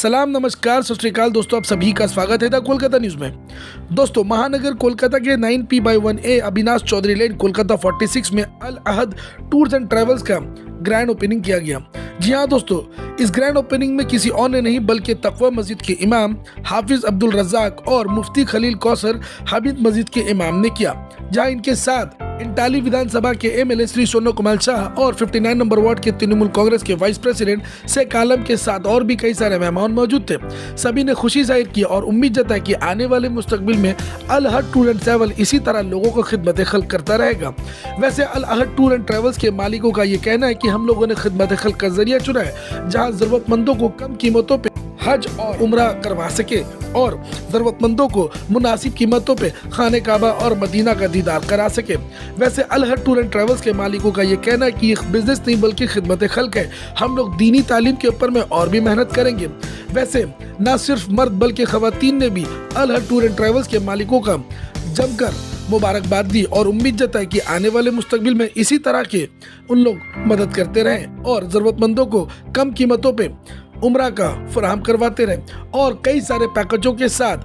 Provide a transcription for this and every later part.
सलाम, नमस्कार, सत श्री अकाल दोस्तों, आप सभी का स्वागत है द कोलकाता न्यूज़ में। दोस्तों, महानगर कोलकाता के 9P/1A अविनाश चौधरी लेन कोलकाता 46 में अल अहद टूर्स एंड ट्रैवल्स का ग्रैंड ओपनिंग किया गया। जी हाँ दोस्तों, इस ग्रैंड ओपनिंग में किसी और ने नहीं बल्कि तकवा मस्जिद के इमाम हाफिज अब्दुल रज़ाक और मुफ्ती खलील कौसर हामिद मस्जिद के इमाम ने किया, जहां इनके साथ इंटाली विधानसभा के एमएलए श्री सोनू कुमार शाह और 59 नंबर वार्ड के तृणमूल कांग्रेस के वाइस प्रेसिडेंट शेख आलम के साथ और भी कई सारे मेहमान मौजूद थे। सभी ने खुशी जाहिर की और उम्मीद जताई कि आने वाले मुस्तकबिल में अल अहद टूर एंड ट्रैवल इसी तरह लोगों को खिदमत खल्क करता रहेगा। वैसे अल अहद टूर एंड ट्रैवल्स के मालिकों का ये कहना है कि हम लोगों ने खिदमत खल्क का जरिया चुना है, जहाँ जरूरतमंदों को कम कीमतों पे हज और उम्रा करवा सके और जरूरतमंदों को मुनासिब कीमतों पे खाने काबा और मदीना का दीदार करा सके। वैसे अल अहद टूर एंड ट्रैवल्स के मालिकों का ये कहना है कि ये बिजनेस नहीं बल्कि खिदमत खल्क है, हम लोग दीनी तालीम के ऊपर में और भी मेहनत करेंगे। वैसे न सिर्फ मर्द बल्कि खवातीन ने भी अल अहद टूर एंड ट्रैवल्स के मालिकों का जमकर मुबारकबाद दी और उम्मीद जताई कि आने वाले मुस्तकबिल में इसी तरह के उन लोग मदद करते रहें और जरूरतमंदों को कम कीमतों पे उम्रा का फराहम करवाते रहे और कई सारे पैकेजों के साथ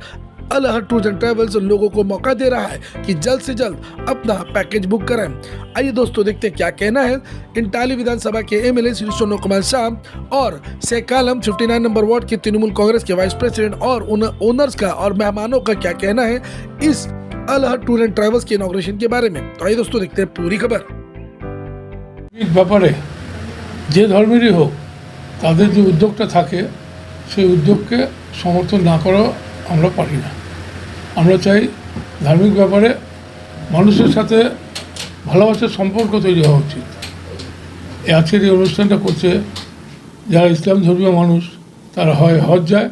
अल अहद टूर्स एंड ट्रैवल्स उन लोगों को मौका दे रहा है कि जल्द से जल्द अपना पैकेज बुक कराएं। आइए दोस्तों, देखते हैं क्या कहना है इंटाली विधानसभा के एमएलए श्री सोनू कुमार शाह और शेख आलम 59 नंबर वार्ड के तृणमूल कांग्रेस के वाइस प्रेसिडेंट और ओनर्स का और मेहमानों का क्या कहना है इस अल अहद टूर एंड ट्रैवल्स के इनॉग्रेशन के बारे में। तो आइए दोस्तों, देखते हैं पूरी खबर। ব্যাপারে যে ধর্মেরই হোক তাদের যে উদ্যোগটা থাকে সেই উদ্যোগকে সমর্থন না করা আমরা পারি না। আমরা চাই ধার্মিক ব্যাপারে মানুষের সাথে ভালোবাসার সম্পর্ক তৈরি হওয়া উচিত। আজকের এই অনুষ্ঠানটা করছে যারা ইসলাম ধর্মীয় মানুষ, তারা হয় হজ যায়,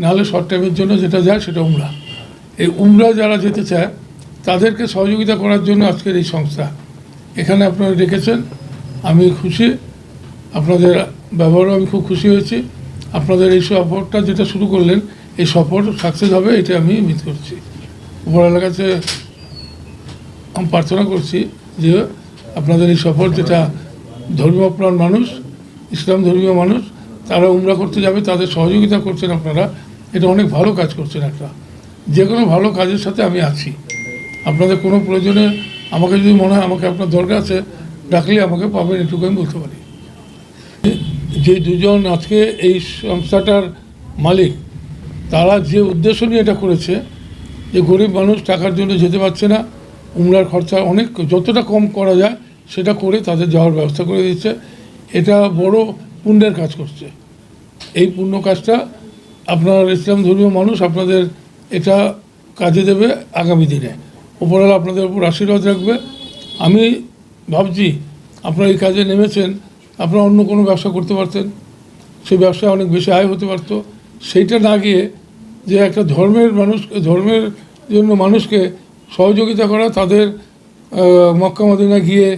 নাহলে শর্ট টাইমের জন্য যেটা যায় সেটা উমরা। এই উমরা যারা যেতে চায় তাদেরকে সহযোগিতা করার জন্য আজকের এই সংস্থা। এখানে আপনারা দেখেছেন, আমি খুশি, আপনাদের ব্যবহারও আমি খুব খুশি হয়েছি। আপনাদের এই সফরটা যেটা শুরু করলেন এই সফর সাকসেস হবে এটা আমি উম্মিদ করছি। উপরওয়ালার কাছে আমি প্রার্থনা করছি যে আপনাদের এই সফর যেটা ধর্মপ্রাণ মানুষ, ইসলাম ধর্মীয় মানুষ, তারা উমরা করতে যাবে, তাদের সহযোগিতা করছেন আপনারা, এটা অনেক ভালো কাজ করছেন। একটা যে কোনো ভালো কাজের সাথে আমি আছি। আপনাদের কোনো প্রয়োজনে আমাকে যদি মনে হয় আমাকে আপনার দরকার আছে, ডাকলে আমাকে পাবেন, এটুকু আমি বলতে পারি। যে দুজন আজকে এই সংস্থাটার মালিক, তারা যে উদ্দেশ্য নিয়ে এটা করেছে যে গরিব মানুষ টাকার জন্য যেতে পারছে না, উমরার খরচা অনেক যতটা কম করা যায় সেটা করে তাদের যাওয়ার ব্যবস্থা করে দিচ্ছে। এটা বড় পুণ্যের কাজ করছে। এই পুণ্য কাজটা আপনার ইসলাম ধর্মীয় মানুষ আপনাদের এটা কাজে দেবে আগামী দিনে। উপরওয়ালা আপনাদের উপর আশীর্বাদ রাখবে। আমি ভাবছি আপনারা এই কাজে নেমেছেন, আপনারা অন্য কোনো ব্যবসা করতে পারতেন, সেই ব্যবসায় অনেক বেশি আয় হতে পারতো। সেইটা না গিয়ে যে একটা ধর্মের জন্য মানুষকে সহযোগিতা করা, তাদের মক্কা মদিনা গিয়ে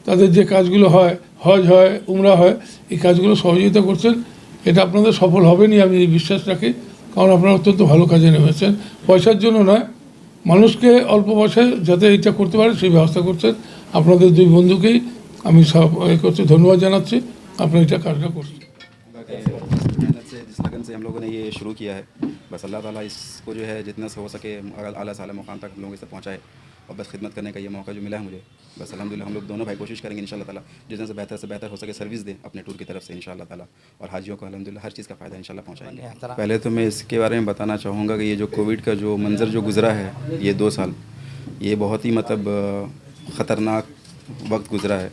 তাদের যে কাজগুলো হয়, হজ হয়, উমরা হয়, এই কাজগুলো সহযোগিতা করছেন, এটা আপনাদের সফল হবেনই আমি বিশ্বাস রাখি। কারণ আপনারা অত্যন্ত ভালো কাজে নেমেছেন, পয়সার জন্য নয়, মানুষকে অল্প পয়সায় যাতে এটা করতে পারে সেই ব্যবস্থা করছেন। আপনাদের দুই বন্ধুকেই আমি করছি, ধন্যবাদ জানাচ্ছি, আপনারা এটা কাজটা করছেন। मेहनत से जिस लगन से हम लोगों ने ये शुरू किया है, बस अल्लाह ताला इसको जो है जितना से हो सके आला साला मुकाम तक लोगों से पहुँचाए और बस खिदमत करने का ये मौका जो मिला है मुझे, बस अल्हम्दुलिल्लाह हम लोग दोनों भाई कोशिश करेंगे इंशाल्लाह ताला जितना से बेहतर हो सके सर्विस दें अपने टूर की तरफ से इंशाल्लाह ताला, और हाजियों को अल्हम्दुलिल्लाह हर चीज़ का फ़ायदा इंशाल्लाह पहुँचाएंगे। पहले तो मैं इसके बारे में बताना चाहूँगा कि ये जो कोविड का जो मंजर जो गुज़रा है ये 2 साल, ये बहुत ही मतलब ख़तरनाक वक्त गुज़रा है,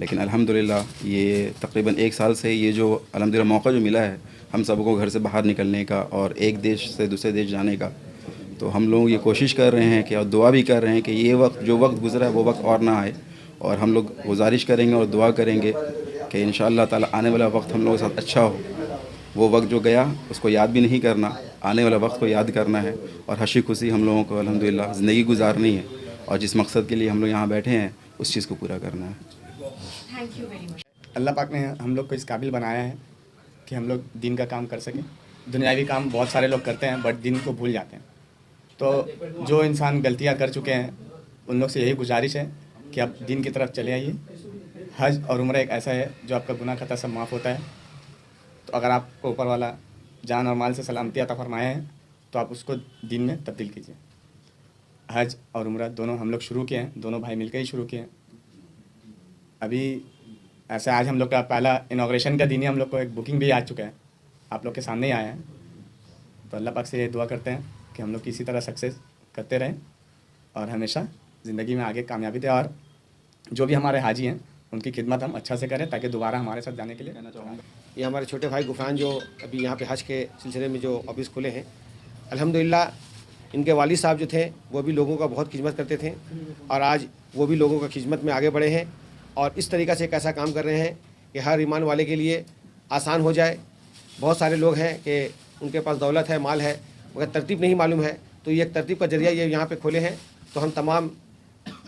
लेकिन अल्हम्दुलिल्लाह ये तकरीबन 1 साल से ये जो अल्हम्दुलिल्लाह मौका जो मिला है हम सबको घर से बाहर निकलने का और एक देश से दूसरे देश जाने का, तो हम लोग ये कोशिश कर रहे हैं कि और दुआ भी कर रहे हैं कि ये वक्त गुज़रा है वो वक्त और ना आए, और हम लोग गुजारिश करेंगे और दुआ करेंगे कि इंशाअल्लाह ताला आने वाला वक्त हम लोगों के साथ अच्छा हो। वो वक्त जो गया उसको याद भी नहीं करना, आने वाला वक्त को याद करना है और हंसी खुशी हम लोगों को अल्हम्दुलिल्लाह ज़िंदगी गुजारनी है, और जिस मकसद के लिए हम लोग यहाँ बैठे हैं उस चीज़ को पूरा करना है। Thank you very much. अल्लाह पाक ने हम लोग को इस काबिल बनाया है कि हम लोग दीन का काम कर सकें। दुनियावी काम बहुत सारे लोग करते हैं बट दीन को भूल जाते हैं। तो जो इंसान गलतियां कर चुके हैं उन लोग से यही गुजारिश है कि आप दीन की तरफ चले आइए। हज और उम्र एक ऐसा है जो आपका गुनाह खता सब माफ़ होता है। तो अगर आपको ऊपर वाला जान और माल से सलामती अता फरमाए हैं, तो आप उसको दीन में तब्दील कीजिए। हज और उम्रा दोनों हम लोग शुरू किए हैं, दोनों भाई मिलकर ही शुरू किए हैं। अभी ऐसे आज हम लोग का पहला इनॉग्रेशन का दिन ही हम लोग को एक बुकिंग भी आ चुका है, आप लोग के सामने ही आया है। तो अल्लाह पाक से ये दुआ करते हैं कि हम लोग किसी तरह सक्सेस करते रहें और हमेशा ज़िंदगी में आगे कामयाबी दे, और जो भी हमारे हाजी हैं उनकी खिदमत हम अच्छा से करें ताकि दोबारा हमारे साथ जाने के लिए कहना चाहूँगा। ये हमारे छोटे भाई गुफरान जो अभी यहाँ पे हज के सिलसिले में जो ऑफिस खुले हैं, अल्हम्दुलिल्लाह इनके वालिद साहब जो थे वो भी लोगों का बहुत खिदमत करते थे और आज वो भी लोगों का खिदमत में आगे बढ़े हैं और इस तरीक़ा से एक ऐसा काम कर रहे हैं कि हर ईमान वाले के लिए आसान हो जाए। बहुत सारे लोग हैं कि उनके पास दौलत है, माल है, मगर तरतीब नहीं मालूम है, तो ये एक तरतीब का जरिया ये यहाँ पे खोले हैं। तो हम तमाम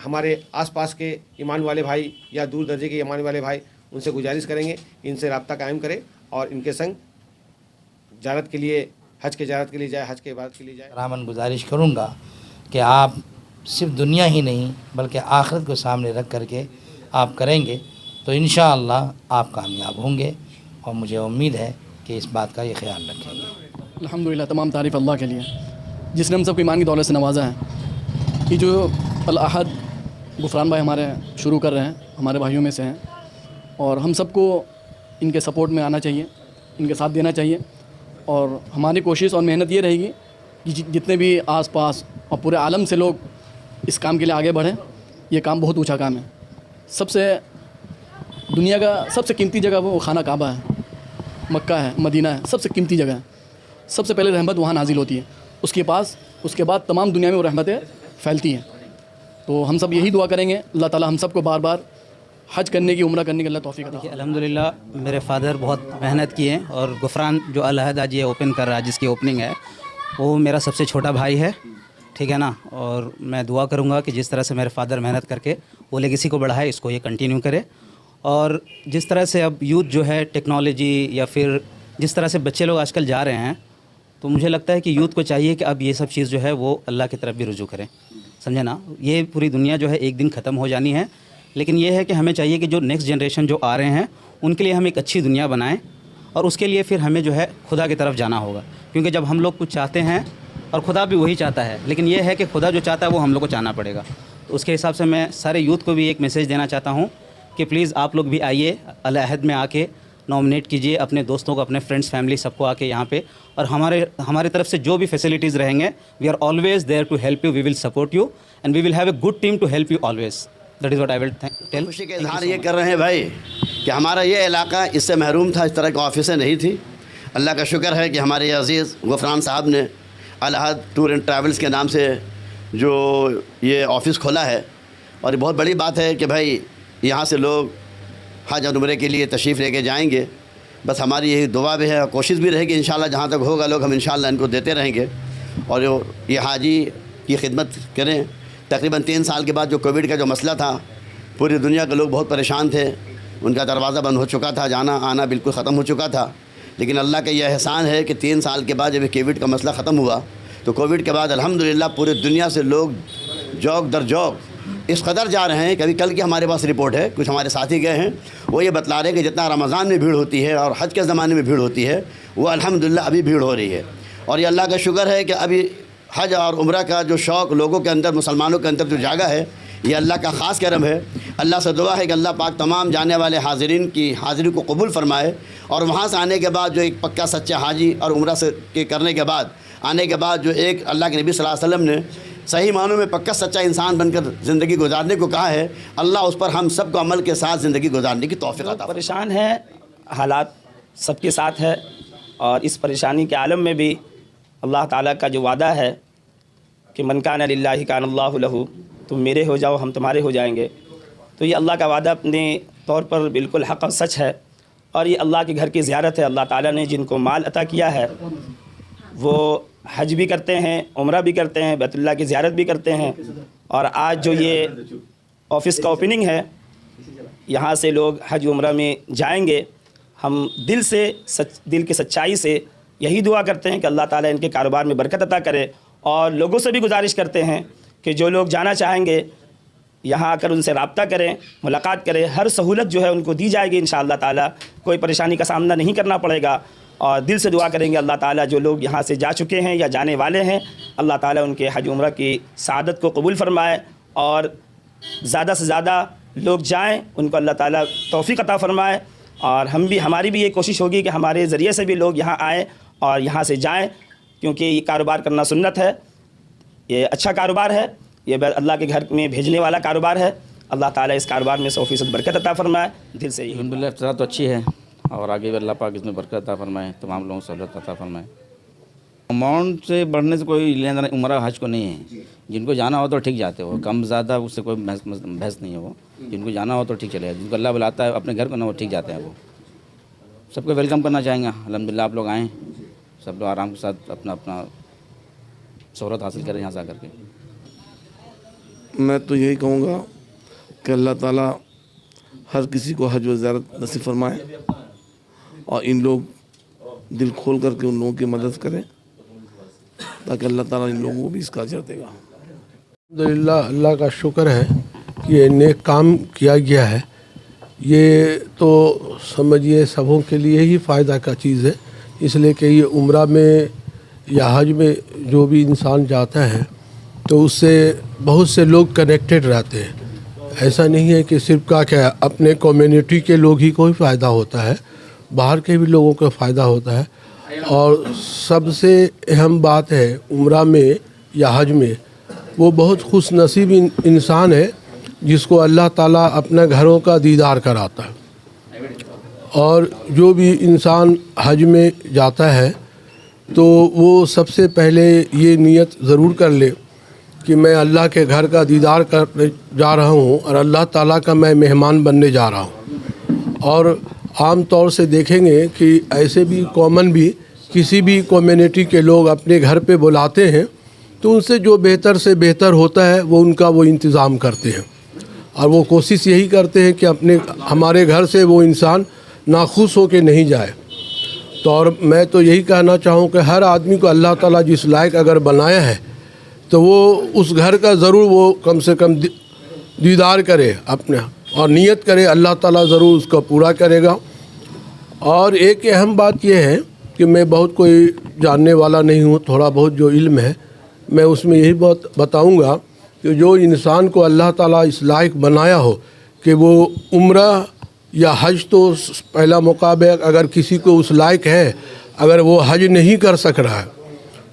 हमारे आसपास के ईमान वाले भाई या दूर दर्जे के ईमान वाले भाई उनसे गुजारिश करेंगे कि इनसे रब्ता कायम करें और इनके संग ज़ियारत के लिए, हज के ज़ियारत के लिए जाए, हज के इबादत के लिए जाए। रामन गुजारिश करूँगा कि आप सिर्फ दुनिया ही नहीं बल्कि आखिरत को सामने रख करके आप करेंगे तो इंशाअल्लाह आप कामयाब होंगे और मुझे उम्मीद है कि इस बात का ये ख्याल रखेंगे। अल्हम्दुलिल्लाह, तमाम तारीफ़ अल्लाह के लिए जिसने हम सबको ईमान की दौलत से नवाजा है। ये जो अल अहद गुफरान भाई हमारे शुरू कर रहे हैं, हमारे भाइयों में से हैं और हम सबको इनके सपोर्ट में आना चाहिए, इनके साथ देना चाहिए और हमारी कोशिश और मेहनत ये रहेगी कि जितने भी आसपास और पूरे आलम से लोग इस काम के लिए आगे बढ़ें। ये काम बहुत ऊंचा काम है। सबसे दुनिया का सबसे कीमती जगह वो खाना काबा है, मक्का है, मदीना है, सबसे कीमती जगह है। सबसे पहले रहमत वहाँ नाजिल होती है, उसके बाद तमाम दुनिया में वो रहमतें फैलती हैं। तो हम सब यही दुआ करेंगे अल्लाह ताला हम सबको बार बार हज करने की, उम्रा करने की अल्लाह तौफीक अता फरमाए। अल्हम्दुलिल्लाह मेरे फादर बहुत मेहनत किए और गुफरान जो अल अहद आज ये ओपन कर रहा है, जिसकी ओपनिंग है, वो मेरा सबसे छोटा भाई है, ठीक है ना। और मैं दुआ करूँगा कि जिस तरह से मेरे फादर मेहनत करके वो लेगेसी को बढ़ाए, इसको ये कंटिन्यू करे। और जिस तरह से अब यूथ जो है टेक्नोलॉजी या फिर जिस तरह से बच्चे लोग आजकल जा रहे हैं, तो मुझे लगता है कि यूथ को चाहिए कि अब ये सब चीज़ जो है वो अल्लाह की तरफ भी रुजू करें, समझे ना। ये पूरी दुनिया जो है एक दिन ख़त्म हो जानी है, लेकिन ये है कि हमें चाहिए कि जो नेक्स्ट जनरेशन जो आ रहे हैं उनके लिए हम एक अच्छी दुनिया बनाएं और उसके लिए फिर हमें जो है खुदा की तरफ जाना होगा। क्योंकि जब हम लोग कुछ चाहते हैं और खुदा भी वही चाहता है, लेकिन ये है कि खुदा जो चाहता है वो हम लोग को चाहना पड़ेगा। तो उसके हिसाब से मैं सारे यूथ को भी एक मैसेज देना चाहता हूँ कि प्लीज़ आप लोग भी आइए, अल अहद में आके नॉमिनेट कीजिए अपने दोस्तों को, अपने फ्रेंड्स, फैमिली, सबको आके यहाँ पे। और हमारे तरफ से जो भी फैसिलिटीज़ रहेंगे, we are always there to help you, we will support you and we will have a good team to help you always. That is what I will tell. खुशी के इजहार ये कर रहे हैं भाई कि हमारा ये इलाका इससे महरूम था, इस तरह की ऑफिसें नहीं थी। अल्लाह का शुक्र है कि हमारे अज़ीज़ गुफरान साहब ने अल अहद टूर एंड ट्रैवल्स के नाम से जो ये ऑफ़िस खोला है। और बहुत बड़ी बात है कि भाई यहाँ से लोग हज और उम्रे के लिए तशरीफ़ लेके जाएंगे। बस हमारी यही दुआ भी है और कोशिश भी रहेगी इंशाल्लाह, जहाँ तक होगा लोग हम इंशाल्लाह इनको देते रहेंगे और ये हाजी की खिदमत करें। तकरीबन 3 साल के बाद जो कोविड का जो मसला था, पूरी दुनिया के लोग बहुत परेशान थे, उनका दरवाज़ा बंद हो चुका था, जाना आना बिल्कुल ख़त्म हो चुका था। लेकिन अल्लाह का यह एहसान है कि 3 साल के बाद जब कोविड का मसला ख़त्म हुआ, तो कोविड के बाद अल्हम्दुलिल्लाह पूरी दुनिया से लोग जौक दर जौक इस कदर जा रहे हैं। कभी कल की हमारे पास रिपोर्ट है, कुछ हमारे साथी गए हैं, वो ये बतला रहे हैं कि जितना रमज़ान में भीड़ होती है और हज के ज़माने में भीड़ होती है, वो अल्हम्दुलिल्लाह अभी भीड़ हो रही है। और ये अल्लाह का शुक्र है कि अभी हज और उम्रा का जो शौक़ लोगों के अंदर, मुसलमानों के अंदर जो जागा है, ये अल्लाह का ख़ास करम है। अल्लाह से दुआ है कि अल्लाह पाक तमाम जाने वाले हाज़रीन की हाज़िरी को कबूल फ़रमाए और वहाँ से आने के बाद जो एक पक्का सच्चा हाजी और उम्रा से के करने के बाद आने के बाद जो एक अल्लाह के नबी सल्लल्लाहु अलैहि वसल्लम ने सही मानों में पक्का सच्चा इंसान बनकर ज़िंदगी गुजारने को कहा है, अल्लाह उस पर हम सबको अमल के साथ ज़िंदगी गुजारने की तौफ़ीक़ अता फरमाए। परेशान है, हालात सबके साथ है और इस परेशानी के आलम में भी अल्लाह ताला का जो वादा है कि मन कान लिल्लाहि कान अल्लाहु लहू, तुम मेरे हो जाओ हम तुम्हारे हो जाएंगे, तो ये अल्लाह का वादा अपने तौर पर बिल्कुल हक़ और सच है। और ये अल्लाह के घर की ज़ियारत है। अल्लाह ताला ने जिनको माल अता किया है वो हज भी करते हैं, उम्रा भी करते हैं, बैतुल्लाह की ज़ियारत भी करते हैं। और आज जो ये ऑफ़िस का ओपनिंग है, यहाँ से लोग हज उम्रा में जाएंगे। हम दिल की सच्चाई से यही दुआ करते हैं कि अल्लाह ताला इनके कारोबार में बरकत अता करे और लोगों से भी गुजारिश करते हैं कि जो लोग जाना चाहेंगे यहाँ आकर उनसे रब्ता करें, मुलाकात करें। हर सहूलत जो है उनको दी जाएगी इंशाअल्लाह ताला, कोई परेशानी का सामना नहीं करना पड़ेगा। اور دل سے دعا کریں گے اللہ تعالیٰ جو لوگ یہاں سے جا چکے ہیں یا جانے والے ہیں، اللہ تعالیٰ ان کے حج عمرہ کی سعادت کو قبول فرمائے، اور زیادہ سے زیادہ لوگ جائیں، ان کو اللہ تعالیٰ توفیق عطا فرمائے، اور ہماری بھی یہ کوشش ہوگی کہ ہمارے ذریعے سے بھی لوگ یہاں آئیں اور یہاں سے جائیں، کیونکہ یہ کاروبار کرنا سنت ہے، یہ اچھا کاروبار ہے، یہ اللہ کے گھر میں بھیجنے والا کاروبار ہے۔ اللہ تعالیٰ اس کاروبار میں 100% برکت عطا فرمائے، دل سے ہی الحمدللہ ابتدا تو اچھی ہے، اور آگے بھی اللہ پاک اس میں برکت عطا فرمائے، تمام لوگوں کو سہولت عطا فرمائے۔ اماؤنٹ سے بڑھنے سے کوئی لینا دینا عمرہ حج کو نہیں ہے، جن کو جانا ہو تو ٹھیک جاتے ہو، کم زیادہ اس سے کوئی بحث نہیں ہے، وہ جن کو جانا ہو تو ٹھیک چلے گا، جن کو اللہ بلاتا ہے اپنے گھر کو نہ وہ ٹھیک جاتے ہیں، وہ سب کو ویلکم کرنا چاہیں گے۔ الحمدللہ آپ لوگ آئیں، سب لوگ آرام کے ساتھ اپنا سہولت حاصل کریں یہاں سے آ کر کے۔ میں تو یہی کہوں گا کہ اللہ تعالیٰ ہر کسی کو حج و زیارت نصیب فرمائے، اور ان لوگ دل کھول کر کے ان لوگوں کی مدد کریں، تاکہ اللہ تعالیٰ ان لوگوں کو بھی اس کا اجر دے گا۔ الحمدللہ اللہ کا شکر ہے کہ یہ نیک کام کیا گیا ہے، یہ تو سمجھیے سبوں کے لیے ہی فائدہ کا چیز ہے، اس لیے کہ یہ عمرہ میں یا حج میں جو بھی انسان جاتا ہے تو اس سے بہت سے لوگ کنیکٹڈ رہتے ہیں۔ ایسا نہیں ہے کہ صرف کیا اپنے کمیونٹی کے لوگ ہی کو ہی فائدہ ہوتا ہے، باہر کے بھی لوگوں کو فائدہ ہوتا ہے، اور سب سے اہم بات ہے عمرہ میں یا حج میں وہ بہت خوش نصیب انسان ہے جس کو اللہ تعالیٰ اپنے گھروں کا دیدار کراتا ہے۔ اور جو بھی انسان حج میں جاتا ہے تو وہ سب سے پہلے یہ نیت ضرور کر لے کہ میں اللہ کے گھر کا دیدار کرنے جا رہا ہوں اور اللہ تعالیٰ کا میں مہمان بننے جا رہا ہوں۔ اور عام طور سے دیکھیں گے کہ ایسے بھی کامن بھی کسی بھی کمیونٹی کے لوگ اپنے گھر پہ بلاتے ہیں تو ان سے جو بہتر سے بہتر ہوتا ہے وہ ان کا وہ انتظام کرتے ہیں، اور وہ کوشش یہی کرتے ہیں کہ ہمارے گھر سے وہ انسان ناخوش ہو کے نہیں جائے۔ تو اور میں تو یہی کہنا چاہوں کہ ہر آدمی کو اللہ تعالیٰ جس لائق اگر بنایا ہے تو وہ اس گھر کا ضرور وہ کم سے کم دیدار کرے اپنے، اور نیت کرے، اللہ تعالیٰ ضرور اس کو پورا کرے گا۔ اور ایک اہم بات یہ ہے کہ میں بہت کوئی جاننے والا نہیں ہوں، تھوڑا بہت جو علم ہے میں اس میں یہی بات بتاؤں گا کہ جو انسان کو اللہ تعالیٰ اس لائق بنایا ہو کہ وہ عمرہ یا حج تو پہلا مقابلہ، اگر کسی کو اس لائق ہے، اگر وہ حج نہیں کر سک رہا ہے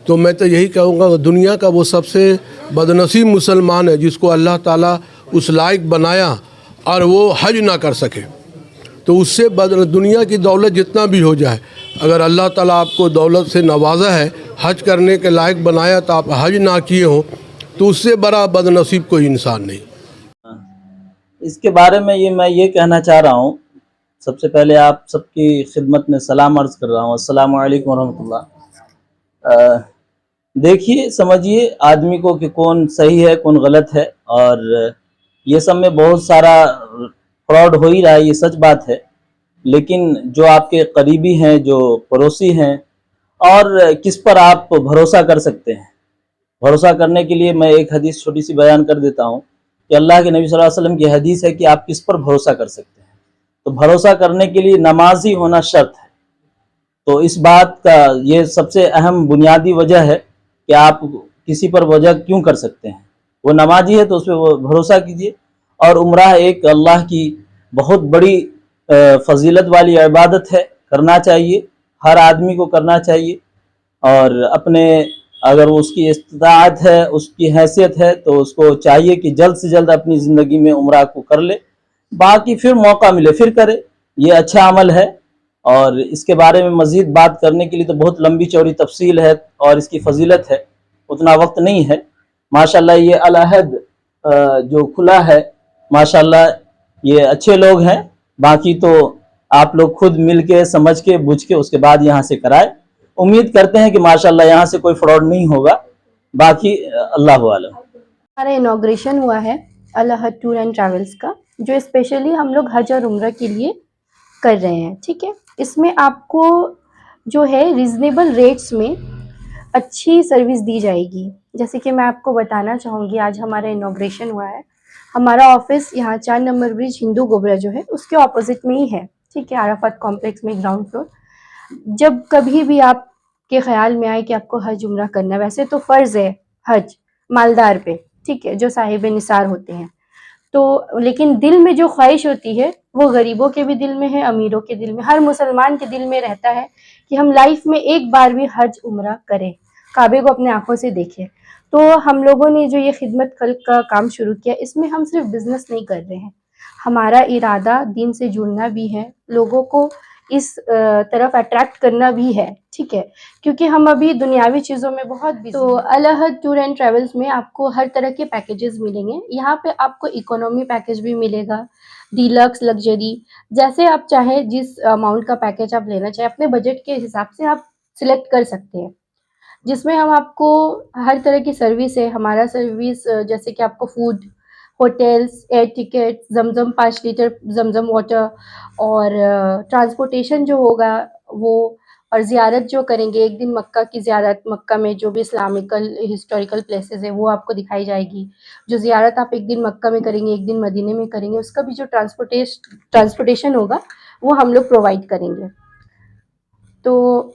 تو میں تو یہی کہوں گا کہ دنیا کا وہ سب سے بدنصیب مسلمان ہے جس کو اللہ تعالیٰ اس لائق بنایا اور وہ حج نہ کر سکے۔ تو اس سے دنیا کی دولت جتنا بھی ہو جائے، اگر اللہ تعالیٰ آپ کو دولت سے نوازا ہے، حج کرنے کے لائق بنایا تو آپ حج نہ کیے ہوں تو اس سے بڑا بدنصیب کوئی انسان نہیں۔ اس کے بارے میں میں یہ کہنا چاہ رہا ہوں، سب سے پہلے آپ سب کی خدمت میں سلام عرض کر رہا ہوں، السلام علیکم ورحمۃ اللہ۔ دیکھیے سمجھیے آدمی کو کہ کون صحیح ہے کون غلط ہے، اور یہ سب میں بہت سارا فراڈ ہو ہی رہا ہے، یہ سچ بات ہے، لیکن جو آپ کے قریبی ہیں، جو پڑوسی ہیں، اور کس پر آپ بھروسہ کر سکتے ہیں۔ بھروسہ کرنے کے لیے میں ایک حدیث چھوٹی سی بیان کر دیتا ہوں کہ اللہ کے نبی صلی اللہ علیہ وسلم کی حدیث ہے کہ آپ کس پر بھروسہ کر سکتے ہیں، تو بھروسہ کرنے کے لیے نمازی ہونا شرط ہے۔ تو اس بات کا یہ سب سے اہم بنیادی وجہ ہے کہ آپ کسی پر وجہ کیوں کر سکتے ہیں، وہ نمازی ہے تو اس پہ بھروسہ کیجیے۔ اور عمرہ ایک اللہ کی بہت بڑی فضیلت والی عبادت ہے، کرنا چاہیے، ہر آدمی کو کرنا چاہیے، اور اپنے اگر اس کی استطاعت ہے، اس کی حیثیت ہے تو اس کو چاہیے کہ جلد سے جلد اپنی زندگی میں عمرہ کو کر لے، باقی پھر موقع ملے پھر کرے، یہ اچھا عمل ہے۔ اور اس کے بارے میں مزید بات کرنے کے لیے تو بہت لمبی چوڑی تفصیل ہے اور اس کی فضیلت ہے، اتنا وقت نہیں ہے۔ ماشاءاللہ یہ العہد جو کھلا ہے، ماشاءاللہ یہ اچھے لوگ ہیں، باقی تو آپ لوگ خود مل کے سمجھ کے بجھ کے اس کے بعد یہاں سے کرائے۔ امید کرتے ہیں کہ ماشاءاللہ یہاں سے کوئی فراڈ نہیں ہوگا، باقی اللہ عالم۔ ہمارا انوگریشن ہوا ہے العہد ٹور اینڈ ٹریولز کا، جو اسپیشلی ہم لوگ حج اور عمرہ کے لیے کر رہے ہیں، ٹھیک ہے۔ اس میں آپ کو جو ہے ریزنیبل ریٹس میں اچھی سروس دی جائے گی۔ جیسے کہ میں آپ کو بتانا چاہوں گی، آج ہمارا انوگریشن ہوا ہے، ہمارا آفس یہاں 4 نمبر برج ہندو گوبرا جو ہے اس کے اپوزٹ میں ہی ہے، ٹھیک ہے، عرفات کمپلیکس میں گراؤنڈ فلور۔ जब कभी भी आपके ख्याल में आए कि आपको हज उम्रा करना है, वैसे तो फ़र्ज़ है हज मालदार पे, ठीक है, जो साहिब निसार होते हैं, तो लेकिन दिल में जो ख्वाहिश होती है वो गरीबों के भी दिल में है, अमीरों के दिल में, हर मुसलमान के दिल में रहता है कि हम लाइफ में एक बार भी हज उम्रा करें, काबे को अपने आंखों से देखें। तो हम लोगों ने जो ये खिदमत खल्क का काम शुरू किया, इसमें हम सिर्फ बिज़नेस नहीं कर रहे हैं, हमारा इरादा दीन से जुड़ना भी है, लोगों को इस तरफ अट्रैक्ट करना भी है, ठीक है, क्योंकि हम अभी दुनियावी चीज़ों में बहुत बिजी। तो अल अहद टूर एंड ट्रैवल्स में आपको हर तरह के पैकेजेस मिलेंगे। यहाँ पे आपको इकोनॉमी पैकेज भी मिलेगा, डीलक्स, लग्जरी, जैसे आप चाहें, जिस अमाउंट का पैकेज आप लेना चाहें, अपने बजट के हिसाब से आप सिलेक्ट कर सकते हैं, जिसमें हम आपको हर तरह की सर्विस है। हमारा सर्विस जैसे कि आपको फूड, होटल्स, एयर टिकट, जमजम 5 लीटर जमजम वाटर, और ट्रांसपोर्टेशन जो होगा वो, और ज़ियारत जो करेंगे, एक दिन मक्का की ज़ियारत, मक्का में जो भी इस्लामिकल हिस्टोरिकल प्लेसेस है वो आपको दिखाई जाएगी। जो ज़ियारत आप एक दिन मक्का में करेंगे, एक दिन मदीने में करेंगे, उसका भी जो ट्रांसपोर्टेशन होगा वो हम लोग प्रोवाइड करेंगे। तो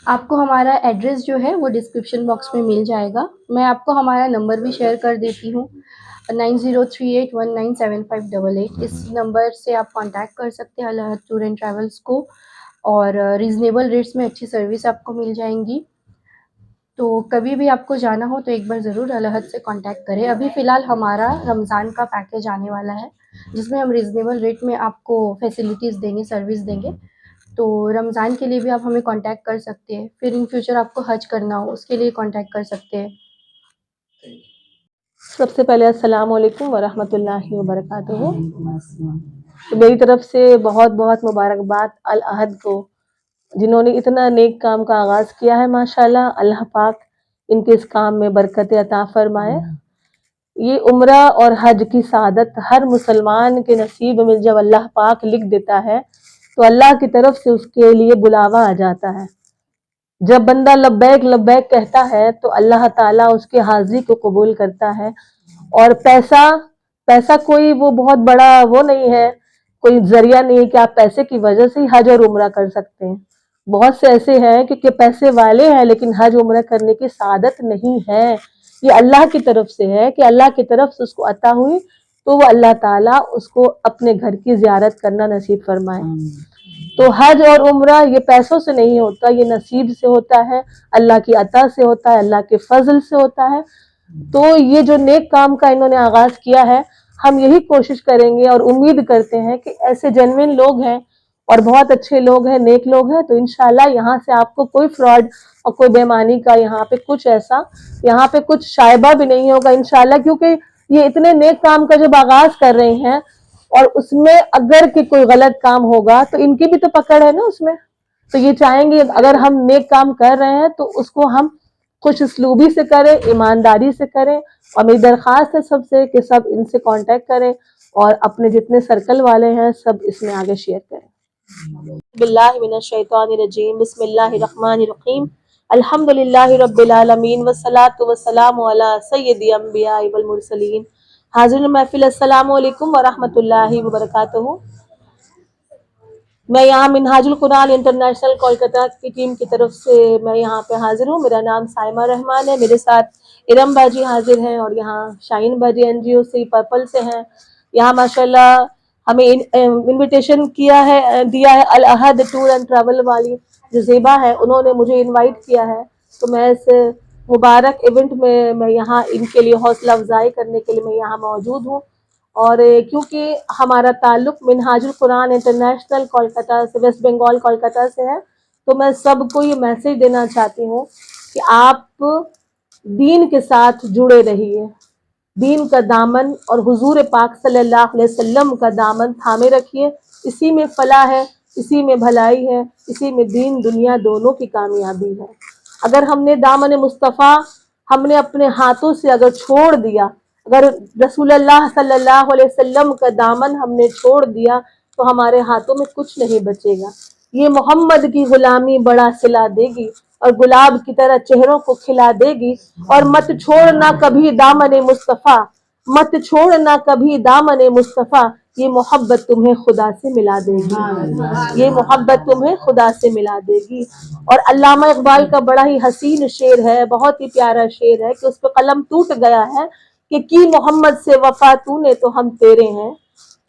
आपको हमारा एड्रेस जो है वो डिस्क्रिप्शन बॉक्स में मिल जाएगा। मैं आपको हमारा नंबर भी शेयर कर देती हूँ, 9038197588। इस नंबर से आप कांटेक्ट कर सकते हैं अल अहद टूर एंड ट्रैवल्स को, और रीज़नेबल रेट्स में अच्छी सर्विस आपको मिल जाएंगी। तो कभी भी आपको जाना हो तो एक बार ज़रूर अल अहद से कांटेक्ट करें। अभी फ़िलहाल हमारा रमज़ान का पैकेज आने वाला है, जिसमें हम रीज़नेबल रेट में आपको फैसिलिटीज़ देंगे, सर्विस देंगे। तो रमज़ान के लिए भी आप हमें कांटेक्ट कर सकते हैं, फिर इन फ्यूचर आपको हज करना हो उसके लिए कांटेक्ट कर सकते हैं। सबसे पहले अस्सलाम वालेकुम वरहमतुल्लाहि वबरकातुहू। तो मेरी तरफ से बहुत बहुत मुबारकबाद अल अहद को, जिन्होंने इतना नेक काम का आगाज़ किया है। माशाल्लाह, अल्लाह पाक इनके इस काम में बरकत अता फरमाए। ये उम्रा और हज की सादत हर मुसलमान के नसीब में जब अल्लाह पाक लिख देता है तो अल्लाह की तरफ से उसके लिए बुलावा आ जाता है। जब बंदा लब्बैक लब्बैक कहता है तो अल्लाह ताला उसके हाजिरी को कबूल करता है। और पैसा कोई वो बहुत बड़ा वो नहीं है, कोई जरिया नहीं है कि आप पैसे की वजह से ही हज और उम्रा कर सकते हैं। बहुत से ऐसे हैं कि पैसे वाले हैं लेकिन हज उम्रा करने की सादत नहीं है। ये अल्लाह की तरफ से है कि अल्लाह की तरफ से उसको अता हुई तो वो अल्लाह ताला उसको अपने घर की ज़ियारत करना नसीब फरमाए। तो हज और उम्रा ये पैसों से नहीं होता, ये नसीब से होता है, अल्लाह की अता से होता है, अल्लाह के फजल से होता है। तो ये जो नेक काम का इन्होंने आगाज़ किया है, हम यही कोशिश करेंगे और उम्मीद करते हैं कि ऐसे जेन्युइन लोग हैं और बहुत अच्छे लोग हैं, नेक लोग हैं, तो इंशाल्लाह यहाँ से आपको कोई फ्रॉड और कोई बेईमानी का यहाँ पे कुछ ऐसा, यहाँ पे कुछ शायबा भी नहीं होगा इंशाल्लाह, क्योंकि ये इतने नेक काम का जब आगाज़ कर रहे हैं और उसमें अगर कि कोई गलत काम होगा तो इनकी भी तो पकड़ है ना उसमें। तो ये चाहेंगे अगर हम नेक काम कर रहे हैं तो उसको हम खुश उसलूबी से करें, ईमानदारी से करें। और मेरी दरख्वास्त है सबसे कि सब इनसे कांटेक्ट करें और अपने जितने सर्कल वाले हैं सब इसमें आगे शेयर करें। बिल्लाहि मिनश शैतानिर रजीम, बिस्मिल्लाहिर रहमानिर रहीम, अल्हम्दुलिल्लाहि रब्बिल आलमीन, वस्सलातु वस्सलामु अला सय्यिदिल अंबिया वल मुरसलीन। हाज़िर महफिल, अस्सलामु अलैकुम वरहमतुल्लाहि वबरकातुहू। मैं यहाँ मिनहाजुल कुरान इंटरनेशनल कोलकाता की टीम की तरफ से मैं यहाँ पे हाजिर हूँ। मेरा नाम साइमा रहमान है, मेरे साथ इरम बाजी हाजिर हैं और यहाँ शाहीन बाजी NGO से पर्पल से हैं। यहाँ माशाल्लाह हमें इनविटेशन दिया है अल अहद टूर एंड ट्रैवल वाली जो ज़ेबा है, उन्होंने मुझे इनवाइट किया है। तो मैं इस मुबारक इवेंट में मैं यहाँ इनके लिए हौसला अफजाई करने के लिए मैं यहाँ मौजूद हूँ। और क्योंकि हमारा ताल्लुक़ मिनहाजुल कुरान इंटरनेशनल कोलकाता से, वेस्ट बंगाल कोलकाता से है, तो मैं सबको ये मैसेज देना चाहती हूँ कि आप दीन के साथ जुड़े रहिए, दीन का दामन और हुजूर पाक सल्लल्लाहु अलैहि वसल्लम का दामन थामे रखिए। इसी में फलाह है, इसी में भलाई है, इसी में दीन दुनिया दोनों की कामयाबी है। अगर हमने दामन मुस्तफ़ा हमने अपने हाथों से अगर छोड़ दिया, अगर रसूलुल्लाह सल्लल्लाहु अलैहि वसल्लम का दामन हमने छोड़ दिया तो हमारे हाथों में कुछ नहीं बचेगा। ये मोहम्मद की गुलामी बड़ा सिला देगी और गुलाब की तरह चेहरों को खिला देगी। और मत छोड़ना कभी दामन मुस्तफ़ा, मत छोड़ना कभी दामन मुस्तफ़ा, ये मोहब्बत तुम्हें खुदा से मिला देगी, ये मोहब्बत तुम्हें खुदा से मिला देगी। और अल्लामा इकबाल का बड़ा ही हसीन शेर है, बहुत ही प्यारा शेर है कि उस पर कलम टूट गया है कि मोहम्मद से वफा तूने तो हम तेरे हैं,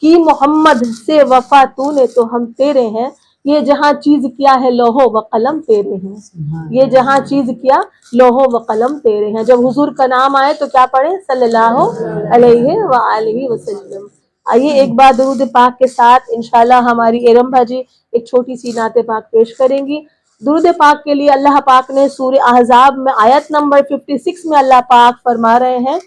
की मोहम्मद से वफा तूने तो हम तेरे हैं, ये जहाँ चीज किया है लोहो व कलम तेरे हैं, ये जहाँ चीज किया लोहो व कलम तेरे हैं। जब हुजूर का नाम आए तो क्या पढ़े? सल्लल्लाहु अलैहि वसल्लम। आइए एक बार दुरूद पाक के साथ इंशाल्लाह हमारी एरम भाजी एक छोटी सी नाते पाक पेश करेंगी। दुरूद पाक के लिए अल्लाह पाक ने सूरह अहज़ाब में आयत नंबर 56 में अल्लाह पाक फरमा रहे हैं,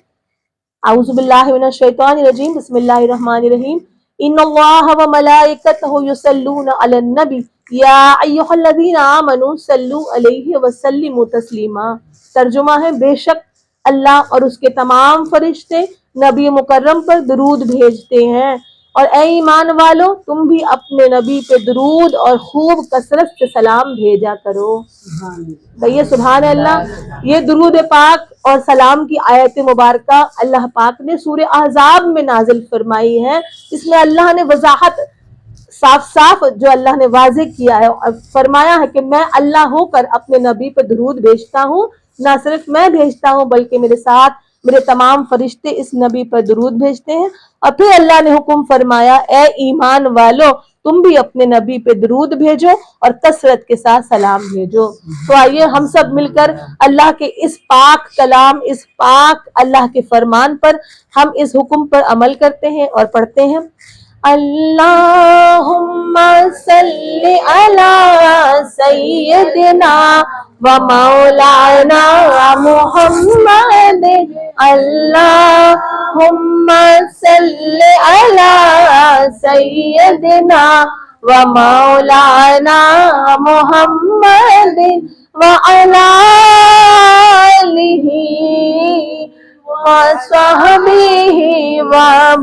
औज़ु बिल्लाहि मिनश शैतानिर रजीम, बिस्मिल्लाहिर रहमानिर रहीम, इन्नल्लाह व मलाइकतहु युसल्लूना अलन नबी या अय्युहल्लज़ीना आमनू सल्लू अलैहि व सल्लिमू तस्लीमा। तर्जुमा है, बेशक अल्लाह और उसके तमाम फरिश्ते नबी मुकर्रम पर दरूद भेजते हैं, और ए ईमान वालो तुम भी अपने नबी पे दरूद और खूब कसरत से सलाम भेजा करो। कहिए सुभान अल्लाह। ये दरूद पाक और सलाम की आयत मुबारका अल्लाह पाक ने सूरह अहज़ाब में नाजिल फरमाई है। इसमें अल्लाह ने वजाहत साफ साफ जो अल्लाह ने वाज़े किया है और फरमाया है कि मैं अल्लाह होकर अपने नबी पे दरूद भेजता हूँ। ना सिर्फ मैं भेजता हूँ बल्कि मेरे साथ मेरे तमाम फरिश्ते इस नबी पर दरूद भेजते हैं। और फिर अल्लाह ने हुक्म फरमाया, ए ईमान वालो तुम भी अपने नबी पे दरूद भेजो और कसरत के साथ सलाम भेजो। तो आइए हम सब मिलकर अल्लाह के इस पाक कलाम, इस पाक अल्लाह के फरमान पर हम इस हुक्म पर अमल करते हैं और पढ़ते हैं, अल्लाहुम्मा सल्ली अला सय्यदिना व मौलाना मुहम्मद, अल्लाहुम्मा सल्ली अला सय्यदिना व मौलाना मुहम्मद व अला आलिहि व सहबिहि व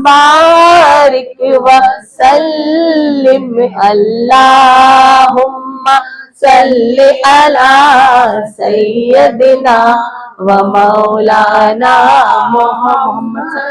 बारिक व सल्लिम, अल्लाहुम्मा सल्ली अला सय्यदिना व मौलाना मुहम्मद